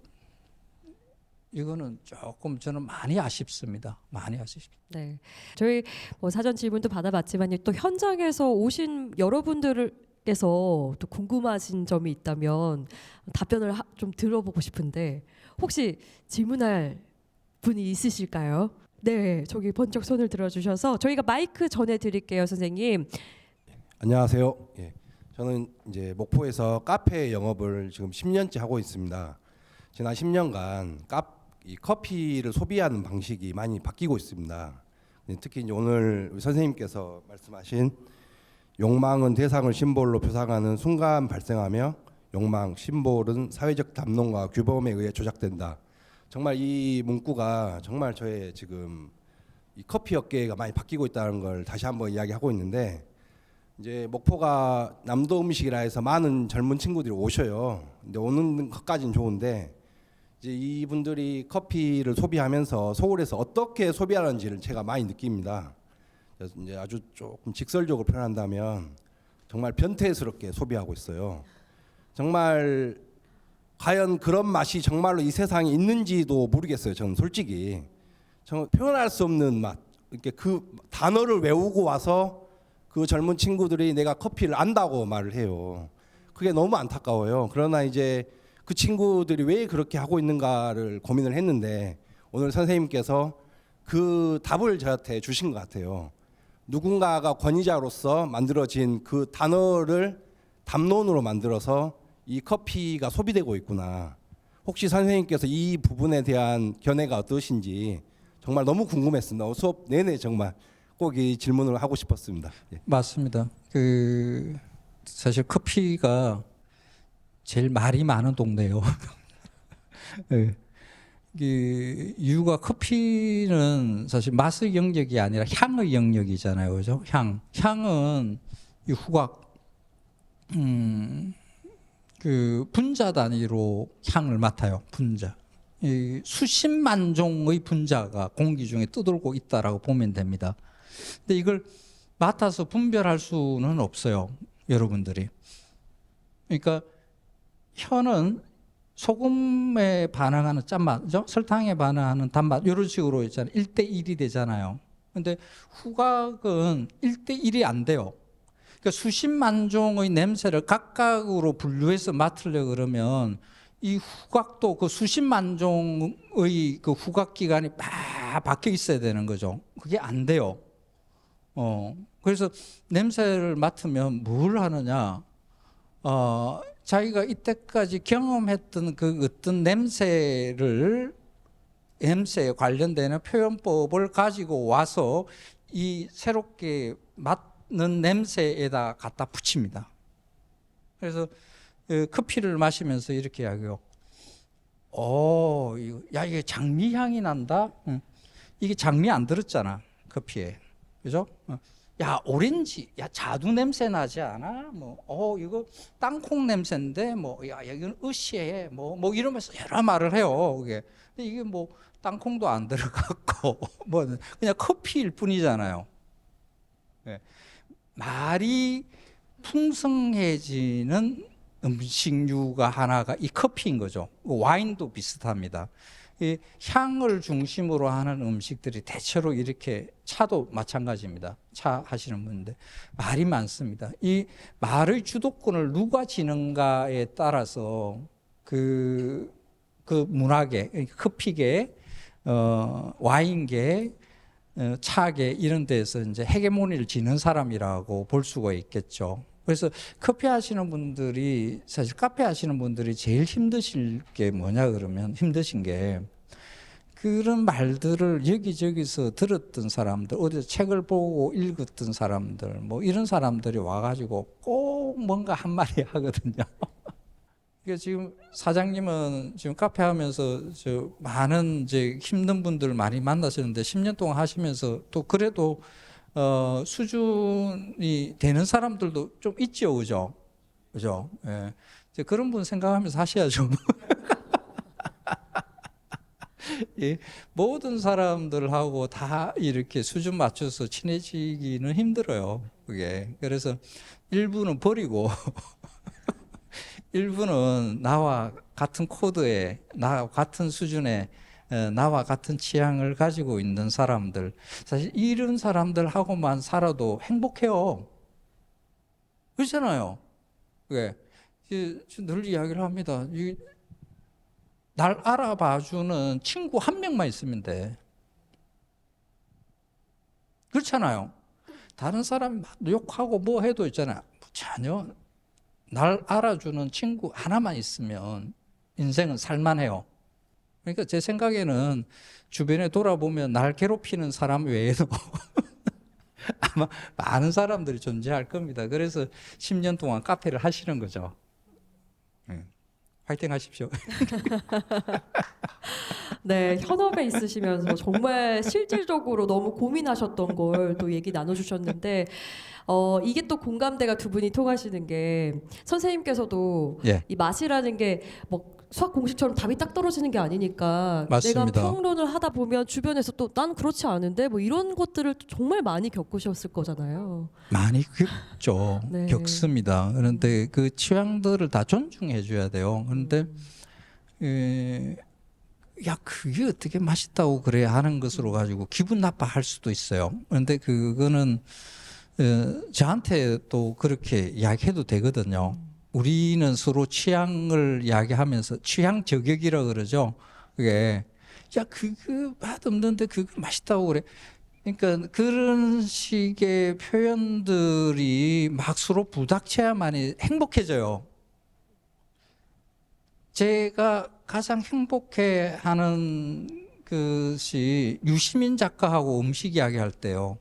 이거는 조금 저는 많이 아쉽습니다. 많이 아쉽습니다.
네. 저희 뭐 사전 질문도 받아봤지만 또 현장에서 오신 여러분들께서 또 궁금하신 점이 있다면 답변을 좀 들어보고 싶은데 혹시 질문할 분이 있으실까요? 네, 저기 번쩍 손을 들어주셔서 저희가 마이크 전해드릴게요, 선생님.
안녕하세요. 예, 저는 이제 목포에서 카페 영업을 지금 10년째 하고 있습니다. 지난 10년간 이 커피를 소비하는 방식이 많이 바뀌고 있습니다. 특히 이제 오늘 선생님께서 말씀하신 욕망은 대상을 심볼로 표상하는 순간 발생하며 욕망, 심볼은 사회적 담론과 규범에 의해 조작된다. 정말 이 문구가 정말 저의 지금 이 커피 업계가 많이 바뀌고 있다는 걸 다시 한번 이야기하고 있는데, 이제 목포가 남도 음식이라 해서 많은 젊은 친구들이 오셔요. 근데 오는 것까지는 좋은데 이제 이분들이 커피를 소비하면서 서울에서 어떻게 소비하는지를 제가 많이 느낍니다. 그래서 이제 아주 조금 직설적으로 표현한다면 정말 변태스럽게 소비하고 있어요. 정말 과연 그런 맛이 정말로 이 세상에 있는지도 모르겠어요. 저는 솔직히 정말 표현할 수 없는 맛. 이렇게 그 단어를 외우고 와서 그 젊은 친구들이 내가 커피를 안다고 말을 해요. 그게 너무 안타까워요. 그러나 이제 그 친구들이 왜 그렇게 하고 있는가를 고민을 했는데 오늘 선생님께서 그 답을 저한테 주신 것 같아요. 누군가가 권위자로서 만들어진 그 단어를 담론으로 만들어서 이 커피가 소비되고 있구나. 혹시 선생님께서 이 부분에 대한 견해가 어떠신지 정말 너무 궁금했습니다. 수업 내내 정말 꼭 이 질문을 하고 싶었습니다. 예.
맞습니다. 사실 커피가 제일 말이 많은 동네요. 예. 이유가 커피는 사실 맛의 영역이 아니라 향의 영역이잖아요, 그죠? 향은 이 후각, 그 분자 단위로 향을 맡아요. 분자. 이 수십만 종의 분자가 공기 중에 떠돌고 있다라고 보면 됩니다. 근데 이걸 맡아서 분별할 수는 없어요, 여러분들이. 그러니까 혀는 소금에 반응하는 짠맛, 설탕에 반응하는 단맛 이런 식으로 있잖아요. 1대1이 되잖아요. 근데 후각은 1대1이 안 돼요. 그러니까 수십만 종의 냄새를 각각으로 분류해서 맡으려 그러면 이 후각도 그 수십만 종의 그 후각 기관이 막 박혀 있어야 되는 거죠. 그게 안 돼요. 그래서 냄새를 맡으면 뭘 하느냐? 자기가 이때까지 경험했던 그 어떤 냄새에 관련되는 표현법을 가지고 와서 이 새롭게 맡는 냄새에다 갖다 붙입니다. 그래서 커피를 마시면서 이렇게 이야기해요. 이게 장미향이 난다? 이게 장미 안 들었잖아, 커피에. 그죠? 야, 오렌지, 야, 자두 냄새 나지 않아? 이거 땅콩 냄새인데, 야, 이건 으쌰해. 이러면서 여러 말을 해요. 그게. 근데 이게 땅콩도 안 들어갔고, 그냥 커피일 뿐이잖아요. 네. 말이 풍성해지는 음식류가 하나가 이 커피인 거죠. 와인도 비슷합니다. 이 향을 중심으로 하는 음식들이 대체로 이렇게, 차도 마찬가지입니다. 차 하시는 분인데 말이 많습니다. 이 말의 주도권을 누가 지는가에 따라서 그 문화계, 커피계, 와인계, 차계 이런 데서 이제 헤게모니를 지는 사람이라고 볼 수가 있겠죠. 그래서 커피 하시는 분들이, 사실 카페 하시는 분들이 제일 힘드신 게 뭐냐 그러면, 힘드신 게 그런 말들을 여기저기서 들었던 사람들, 어디서 책을 보고 읽었던 사람들, 이런 사람들이 와가지고 꼭 뭔가 한 마디 하거든요. 그러니까 지금 사장님은 지금 카페 하면서 많은 이제 힘든 분들 많이 만나시는데 10년 동안 하시면서 또 그래도 수준이 되는 사람들도 좀 있죠, 그죠? 그죠? 예. 이제 그런 분 생각하면서 하셔야죠. 예. 모든 사람들하고 다 이렇게 수준 맞춰서 친해지기는 힘들어요, 그게. 그래서 일부는 버리고, 일부는 나와 같은 코드에, 나와 같은 수준에, 나와 같은 취향을 가지고 있는 사람들, 사실 이런 사람들하고만 살아도 행복해요. 그렇잖아요. 왜? 늘 이야기를 합니다. 날 알아봐주는 친구 한 명만 있으면 돼. 그렇잖아요. 다른 사람이 막 욕하고 뭐 해도 있잖아요. 전혀. 날 알아주는 친구 하나만 있으면 인생은 살만해요. 그러니까 제 생각에는 주변에 돌아보면 날 괴롭히는 사람 외에도 아마 많은 사람들이 존재할 겁니다. 그래서 10년 동안 카페를 하시는 거죠. 화이팅 하십시오.
네, 현업에 있으시면서 정말 실질적으로 너무 고민하셨던 걸 또 얘기 나눠주셨는데 이게 또 공감대가 두 분이 통하시는 게 선생님께서도
예.
이 맛이라는 게 뭐 수학 공식처럼 답이 딱 떨어지는 게 아니니까
맞습니다.
내가 평론을 하다 보면 주변에서 또 난 그렇지 않은데 뭐 이런 것들을 정말 많이 겪으셨을 거잖아요.
많이 겪죠.
네.
겪습니다. 그런데 그 취향들을 다 존중해 줘야 돼요. 그런데 야, 그게 어떻게 맛있다고 그래 하는 것으로 가지고 기분 나빠할 수도 있어요. 그런데 그거는 저한테 또 그렇게 이야기해도 되거든요. 우리는 서로 취향을 이야기하면서 취향 저격이라 그러죠. 그게 야, 그거 맛없는데 그거 맛있다고 그래. 그러니까 그런 식의 표현들이 막 서로 부닥쳐야만이 행복해져요. 제가 가장 행복해하는 것이 유시민 작가하고 음식 이야기할 때요.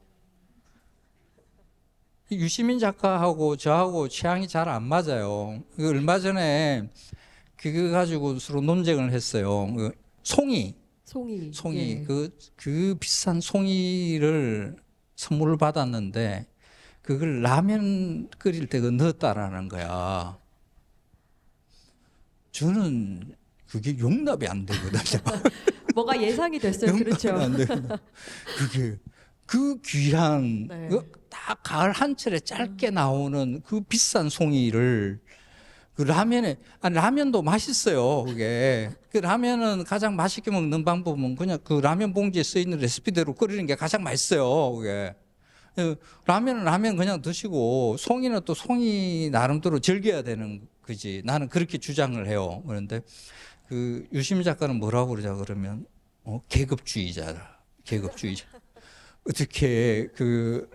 유시민 작가하고 저하고 취향이 잘 안 맞아요. 얼마 전에 그거 가지고 서로 논쟁을 했어요. 송이
예.
그 비싼 송이를 선물을 받았는데 그걸 라면 끓일 때 넣었다라는 거야. 저는 그게 용납이 안 되거든요.
뭐가 예상이 됐어요. 그렇죠.
안 되거든요. 그게 그 귀한
네.
다 가을 한철에 짧게 나오는 그 비싼 송이를 그 라면에 라면도 맛있어요. 그게 그 라면은 가장 맛있게 먹는 방법은 그냥 그 라면 봉지에 써 있는 레시피대로 끓이는 게 가장 맛있어요. 그게 라면은 라면 그냥 드시고 송이는 또 송이 나름대로 즐겨야 되는 거지. 나는 그렇게 주장을 해요. 그런데 그 유시민 작가는 뭐라고 그러자 그러면 계급주의자다. 계급주의자. 어떻게 그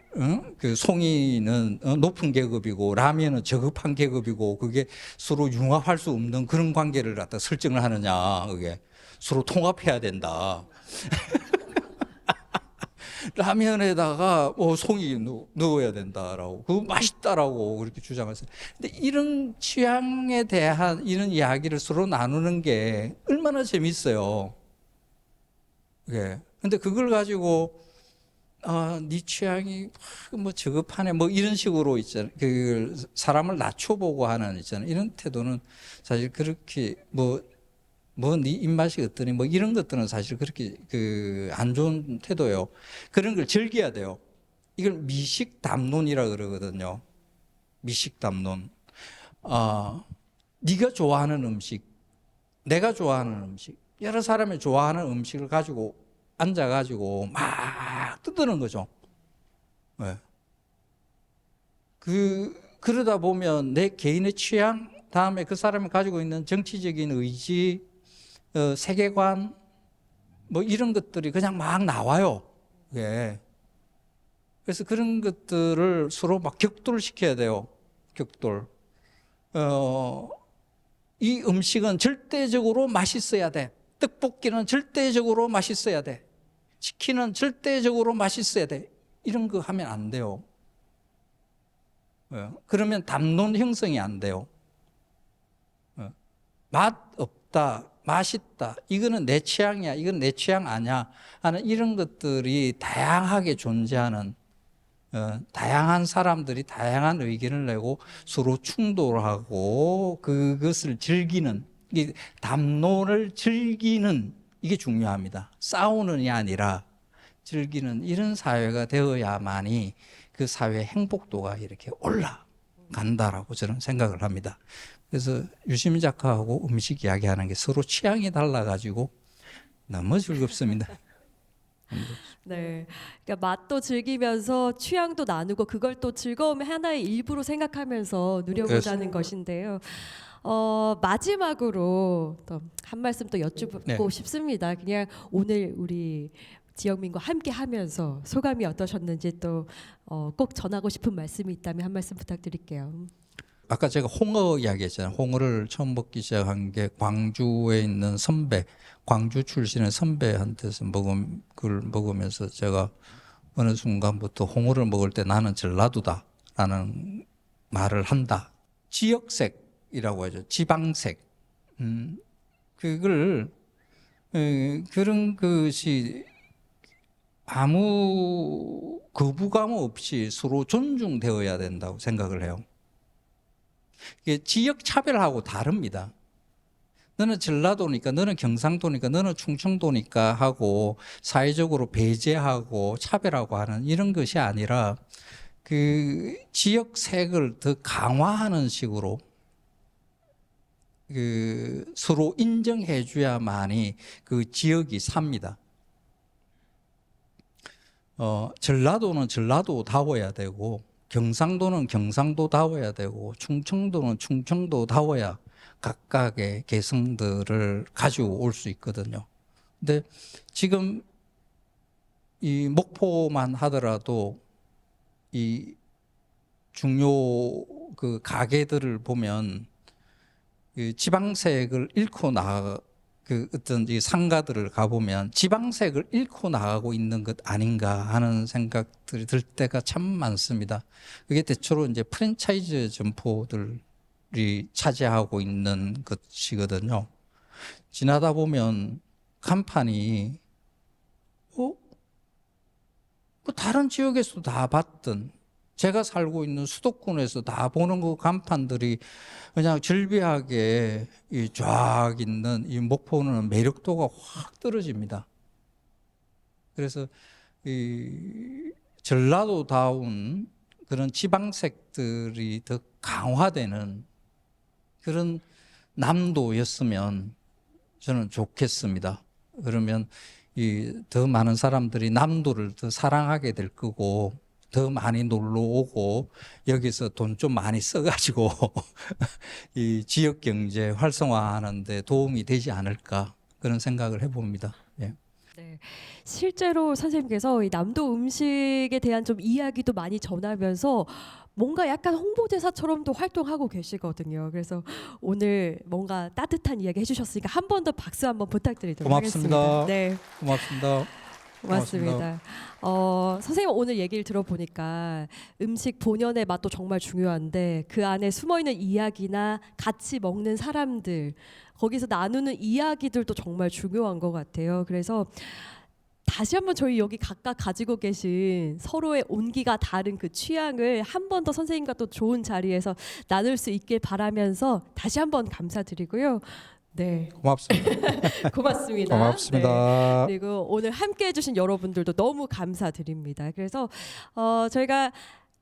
송이는 높은 계급이고 라면은 저급한 계급이고 그게 서로 융합할 수 없는 그런 관계를 갖다 설정을 하느냐. 그게 서로 통합해야 된다. 라면에다가 송이 넣어야 된다라고 그 맛있다라고 그렇게 주장했어요. 근데 이런 취향에 대한 이런 이야기를 서로 나누는 게 얼마나 재밌어요. 예. 근데 그걸 가지고 네 취향이 뭐 저급하네 뭐 이런 식으로 있잖아요. 그 사람을 낮춰보고 하는 있잖아요. 이런 태도는 사실 그렇게 네 입맛이 어떠니 뭐 이런 것들은 사실 그렇게 안 좋은 태도예요. 그런 걸 즐겨야 돼요. 이걸 미식담론이라 그러거든요. 미식담론. 네가 좋아하는 음식, 내가 좋아하는 음식, 여러 사람이 좋아하는 음식을 가지고 앉아가지고 막 뜯는 거죠. 네. 그러다 보면 내 개인의 취향, 다음에 그 사람이 가지고 있는 정치적인 의지, 세계관, 뭐 이런 것들이 그냥 막 나와요. 예. 그래서 그런 것들을 서로 막 격돌시켜야 돼요. 격돌. 이 음식은 절대적으로 맛있어야 돼. 떡볶이는 절대적으로 맛있어야 돼. 치킨은 절대적으로 맛있어야 돼. 이런 거 하면 안 돼요. 그러면 담론 형성이 안 돼요. 맛 없다, 맛있다, 이거는 내 취향이야, 이건 내 취향 아니야 하는 이런 것들이 다양하게 존재하는 다양한 사람들이 다양한 의견을 내고 서로 충돌하고 그것을 즐기는 이 담론을 즐기는 이게 중요합니다. 싸우는이 아니라 즐기는 이런 사회가 되어야만이 그 사회의 행복도가 이렇게 올라간다라고 저는 생각을 합니다. 그래서 유시민 작가하고 음식 이야기하는 게 서로 취향이 달라가지고 너무 즐겁습니다.
네, 그러니까 맛도 즐기면서 취향도 나누고 그걸 또 즐거움의 하나의 일부로 생각하면서 누려보자는 것인데요. 마지막으로 또 한 말씀 또 여쭙고
네.
싶습니다. 그냥 오늘 우리 지영민과 함께 하면서 소감이 어떠셨는지 또 꼭 전하고 싶은 말씀이 있다면 한 말씀 부탁드릴게요.
아까 제가 홍어 이야기했잖아요. 홍어를 처음 먹기 시작한 게 광주에 있는 선배, 광주 출신의 선배한테서 그걸 먹으면서 제가 어느 순간부터 홍어를 먹을 때 나는 전라도다라는 말을 한다. 지역색이라고 하죠. 지방색. 그걸 그런 것이 아무 거부감 없이 서로 존중되어야 된다고 생각을 해요. 이게 지역 차별하고 다릅니다. 너는 전라도니까, 너는 경상도니까, 너는 충청도니까 하고 사회적으로 배제하고 차별하고 하는 이런 것이 아니라 그 지역색을 더 강화하는 식으로 그 서로 인정해 줘야만이 그 지역이 삽니다. 전라도는 전라도다워야 되고, 경상도는 경상도다워야 되고, 충청도는 충청도다워야 각각의 개성들을 가지고 올 수 있거든요. 근데 지금 이 목포만 하더라도 이 중요 그 가게들을 보면 그 지방색을 잃고 그 어떤 이 상가들을 가보면 지방색을 잃고 나가고 있는 것 아닌가 하는 생각들이 들 때가 참 많습니다. 그게 대체로 이제 프랜차이즈 점포들이 차지하고 있는 것이거든요. 지나다 보면 간판이 뭐 다른 지역에서 다 봤던, 제가 살고 있는 수도권에서 다 보는 그 간판들이 그냥 절비하게 쫙 있는 이 목포는 매력도가 확 떨어집니다. 그래서 이 전라도다운 그런 지방색들이 더 강화되는 그런 남도였으면 저는 좋겠습니다. 그러면 더 많은 사람들이 남도를 더 사랑하게 될 거고, 더 많이 놀러 오고 여기서 돈 좀 많이 써가지고 이 지역 경제 활성화하는데 도움이 되지 않을까, 그런 생각을 해봅니다. 예.
네, 실제로 선생님께서 이 남도 음식에 대한 좀 이야기도 많이 전하면서 뭔가 약간 홍보대사처럼도 활동하고 계시거든요. 그래서 오늘 뭔가 따뜻한 이야기 해주셨으니까 한 번 더 박수 한번 부탁드리도록
고맙습니다.
하겠습니다. 네.
고맙습니다.
고맙습니다. 선생님 오늘 얘기를 들어보니까 음식 본연의 맛도 정말 중요한데 그 안에 숨어있는 이야기나 같이 먹는 사람들, 거기서 나누는 이야기들도 정말 중요한 것 같아요. 그래서 다시 한번 저희 여기 각각 가지고 계신 서로의 온기가 다른 그 취향을 한 번 더 선생님과 또 좋은 자리에서 나눌 수 있길 바라면서 다시 한번 감사드리고요. 네,
고맙습니다.
고맙습니다.
고맙습니다.
네, 그리고 오늘 함께해 주신 여러분들도 너무 감사드립니다. 그래서 저희가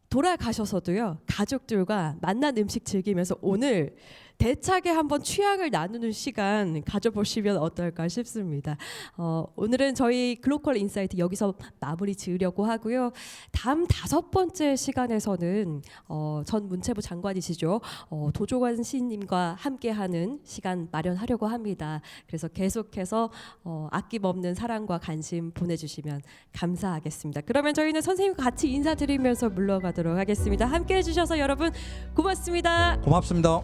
돌아가셔서도요, 가족들과 만난 음식 즐기면서 오늘 대차게 한번 취향을 나누는 시간 가져보시면 어떨까 싶습니다. 오늘은 저희 글로컬 인사이트 여기서 마무리 지으려고 하고요. 다음 5번째 시간에서는 전 문체부 장관이시죠, 도종환 시인님과 함께하는 시간 마련하려고 합니다. 그래서 계속해서 아낌없는 사랑과 관심 보내주시면 감사하겠습니다. 그러면 저희는 선생님과 같이 인사드리면서 물러가도록 하겠습니다. 함께해 주셔서 여러분 고맙습니다.
고맙습니다.